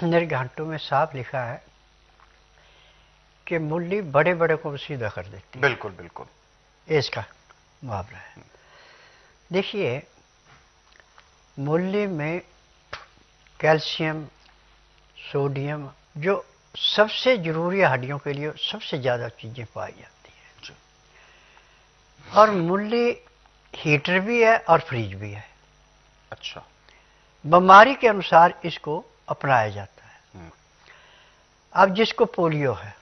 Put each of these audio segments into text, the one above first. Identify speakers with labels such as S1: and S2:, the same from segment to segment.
S1: निर्घंटों में साफ लिखा है कि मूली बड़े बड़े को सीधा कर देती है।
S2: बिल्कुल बिल्कुल,
S1: इसका मुहावरा है। देखिए, मूली में कैल्शियम, सोडियम, जो सबसे जरूरी है हड्डियों के लिए, सबसे ज्यादा चीजें पाई जाती है। और मूली हीटर भी है और फ्रीज भी है।
S2: अच्छा,
S1: बीमारी के अनुसार इसको अपनाया जाता है। अब जिसको पोलियो है,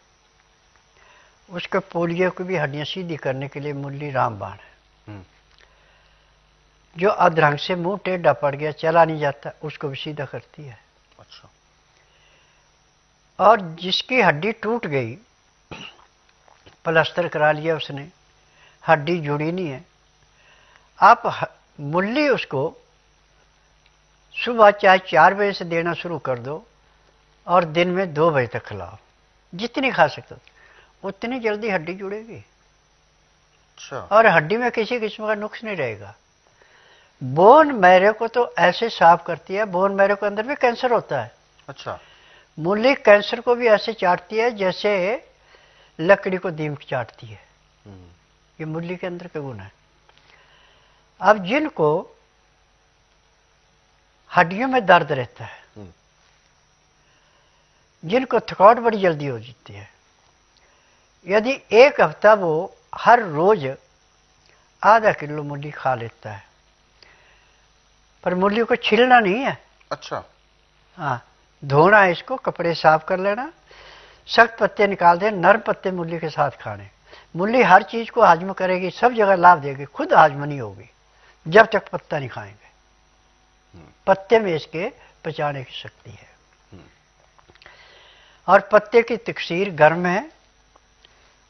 S1: उसको पोलियो की भी हड्डियां सीधी करने के लिए मूली रामबाण है। जो अधरंग से मुंह टेढ़ा पड़ गया, चला नहीं जाता, उसको भी सीधा करती है।
S2: अच्छा,
S1: और जिसकी हड्डी टूट गई, प्लास्टर करा लिया उसने, हड्डी जुड़ी नहीं है, आप मूली उसको सुबह चाहे 4 बजे से देना शुरू कर दो और दिन में 2 बजे तक खिलाओ। जितनी खा सकते हो उतनी जल्दी हड्डी जुड़ेगी।
S2: अच्छा,
S1: और हड्डी में किसी किस्म का नुक्स नहीं रहेगा। बोन मैरो को तो ऐसे साफ करती है, बोन मैरो के अंदर भी कैंसर होता है।
S2: अच्छा,
S1: मूली कैंसर को भी ऐसे चाटती है जैसे लकड़ी को दीमक चाटती है। ये मूली के अंदर का गुण है। अब जिनको हड्डियों में दर्द रहता है, जिनको थकावट बड़ी जल्दी हो जाती है, यदि एक हफ्ता वो हर रोज आधा किलो मूली खा लेता है, पर मूली को छीलना नहीं है।
S2: अच्छा,
S1: हाँ, धोना है इसको, कपड़े साफ कर लेना, सख्त पत्ते निकाल दे, नरम पत्ते मूली के साथ खाने। मूली हर चीज को हाजम करेगी, सब जगह लाभ देगी, खुद हाजम नहीं होगी जब तक पत्ता नहीं खाएंगे। पत्ते में इसके पचाने की शक्ति है। और पत्ते की तकसीर गर्म है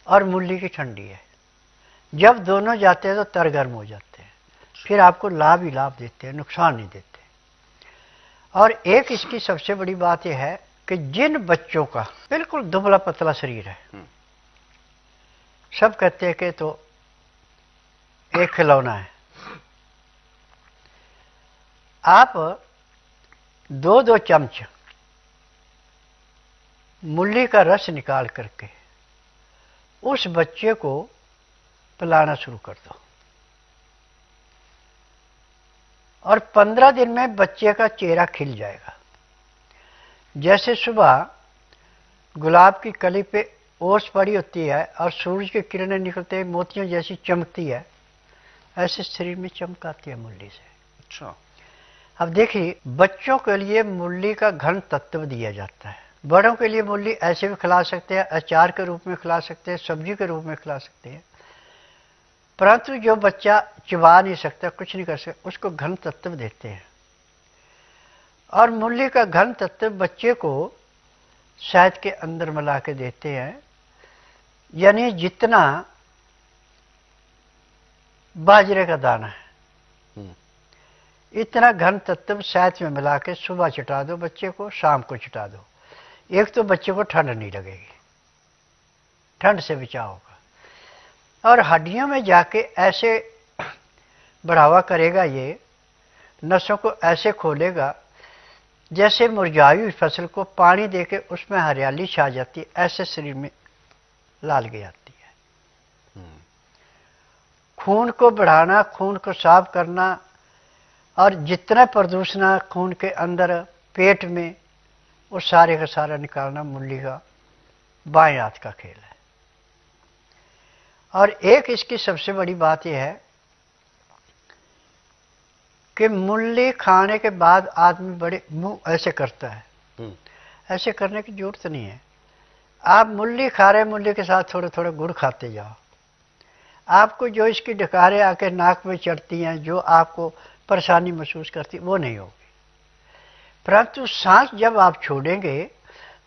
S1: और मूली की ठंडी है। जब दोनों जाते हैं तो तर गर्म हो जाते हैं, फिर आपको लाभ ही लाभ देते हैं, नुकसान नहीं देते। और एक इसकी सबसे बड़ी बात यह है कि जिन बच्चों का बिल्कुल दुबला पतला शरीर है, सब कहते हैं कि तो एक खिलौना है, आप 2-2 चम्मच मूली का रस निकाल करके उस बच्चे को पिलाना शुरू कर दो, और 15 दिन में बच्चे का चेहरा खिल जाएगा। जैसे सुबह गुलाब की कली पे ओस पड़ी होती है और सूरज की किरणें निकलते ही मोतियों जैसी चमकती है, ऐसे शरीर में चमक आती है मूली से।
S2: अच्छा,
S1: अब देखिए, बच्चों के लिए मूली का घन तत्व दिया जाता है। बड़ों के लिए मूली ऐसे भी खिला सकते हैं, अचार के रूप में खिला सकते हैं, सब्जी के रूप में खिला सकते हैं, परंतु जो बच्चा चबा नहीं सकता, कुछ नहीं कर सकता, उसको घन तत्व देते हैं। और मूली का घन तत्व बच्चे को शहद के अंदर मिला के देते हैं, यानी जितना बाजरे का दाना है इतना घन तत्व शहद में मिला के सुबह चटा दो बच्चे को, शाम को चटा दो। एक तो बच्चे को ठंड नहीं लगेगी, ठंड से बचाव होगा, और हड्डियों में जाके ऐसे बढ़ावा करेगा, ये नसों को ऐसे खोलेगा जैसे मुरझाई हुई फसल को पानी देके उसमें हरियाली छा जाती है, ऐसे शरीर में लालगी आती है। खून को बढ़ाना, खून को साफ करना, और जितना प्रदूषण खून के अंदर पेट में, वो सारे का सारा निकालना मूली का बाएं हाथ का खेल है। और एक इसकी सबसे बड़ी बात यह है कि मूली खाने के बाद आदमी बड़े मुंह ऐसे करता है। ऐसे करने की जरूरत नहीं है। आप मूली खा रहे, मूली के साथ थोड़े थोड़े गुड़ खाते जाओ। आपको जो इसकी डकारें आके नाक में चढ़ती हैं, जो आपको परेशानी महसूस करती, वो नहीं होगी। परंतु सांस जब आप छोड़ेंगे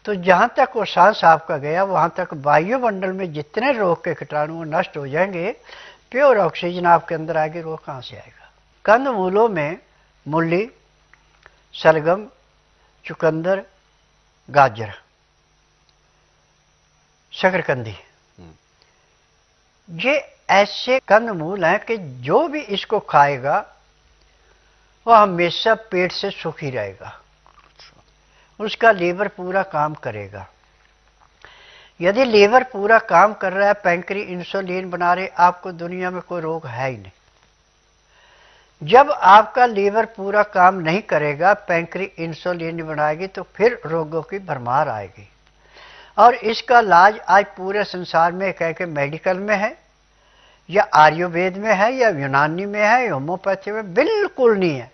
S1: तो जहां तक वो सांस आपका गया, वहां तक वायुमंडल में जितने रोग के कीटाणु वो नष्ट हो जाएंगे। प्योर ऑक्सीजन आपके अंदर आएगी, रोग कहां से आएगा। कंद मूलों में मूली, शलगम, चुकंदर, गाजर, शकरकंदी, ये ऐसे कंद मूल हैं कि जो भी इसको खाएगा वो हमेशा पेट से सुखी रहेगा। उसका लीवर पूरा काम करेगा। यदि लीवर पूरा काम कर रहा है, पैंक्री इंसुलिन बना रहे, आपको दुनिया में कोई रोग है ही नहीं। जब आपका लीवर पूरा काम नहीं करेगा, पैंक्री इंसुलिन बनाएगी, तो फिर रोगों की भरमार आएगी। और इसका इलाज आज पूरे संसार में कह के मेडिकल में है, या आयुर्वेद में है, या यूनानी में है, या होम्योपैथी में, बिल्कुल नहीं है।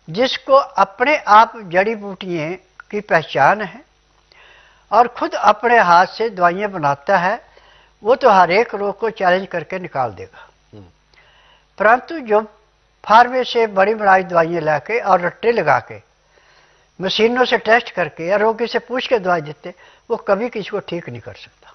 S1: जिसको अपने आप जड़ी बूटियों की पहचान है और खुद अपने हाथ से दवाइयाँ बनाता है, वो तो हर एक रोग को चैलेंज करके निकाल देगा। परंतु जो फार्मे से बड़ी बड़ी दवाइयाँ लाके और रट्टे लगा के मशीनों से टेस्ट करके या रोगी से पूछ के दवाई देते, वो कभी किसी को ठीक नहीं कर सकता।